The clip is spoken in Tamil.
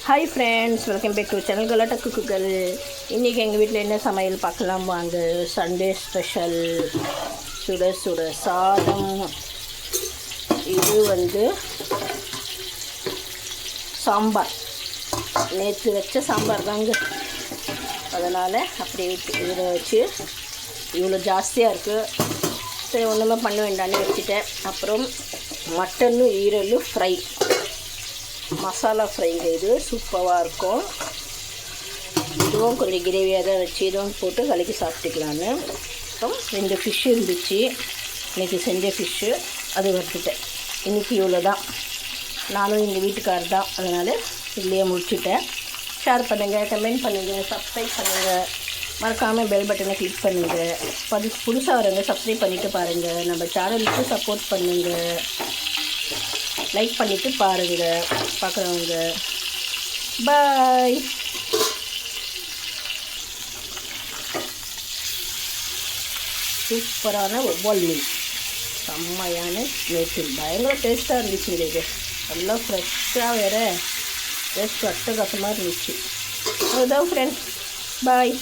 Hi friends, welcome back to channel Galatta குக்குகள். இன்றைக்கி எங்கள் வீட்டில் என்ன சமையல் பார்க்கலாம் வாங்க. சண்டே ஸ்பெஷல் சுட சுட சாதம். இது சாம்பார், நேற்று வச்ச சாம்பார் தாங்க. அதனால் அப்படியே இதை வச்சு இவ்வளோ ஜாஸ்தியாக இருக்குது. சரி, ஒன்றுமே பண்ண வேண்டாம்னு வச்சுட்டேன். அப்புறம் மட்டனும் ஈரலும் ஃப்ரை, மசாலா ஃப்ரைங்க. இது சூப்பராக இருக்கும். இதுவும் கொஞ்சம் கிரேவியாக தான் வச்சு இதுவும் போட்டு கலக்கி சாப்பிட்டுக்கலான்னு. அப்புறம் 2 ஃபிஷ்ஷு இருந்துச்சு, இன்றைக்கி செஞ்ச ஃபிஷ்ஷு, அது வறுத்துட்டேன். இன்றைக்கி இவ்வளோ தான். நானும் எங்கள் வீட்டுக்காரர் தான், அதனால் இதுலேயே முடிச்சுட்டேன். ஷேர் பண்ணுங்கள், கமெண்ட் பண்ணுங்கள், சப்ஸ்கிரைப் பண்ணுங்கள், மறக்காமல் பெல் பட்டனை கிளிக் பண்ணுங்கள். புதுசாக வரவங்க சப்ஸ்கிரைப் பண்ணிவிட்டு பாருங்கள். நம்ம சேனலுக்கு சப்போர்ட் பண்ணுங்கள், லைக் பண்ணிவிட்டு பாருங்கள் பார்க்குறவங்க. பாய். சூப்பரான ஒவ்வொரு மீன், செம்மையான நேற்று பயங்கர டேஸ்ட்டாக இருந்துச்சுங்க. இது நல்லா ஃப்ரெஷ்ஷாக வேறு டேஸ்ட் அட்டகாசமாக இருந்துச்சு. அதுதான் ஃப்ரெண்ட்ஸ், பாய்.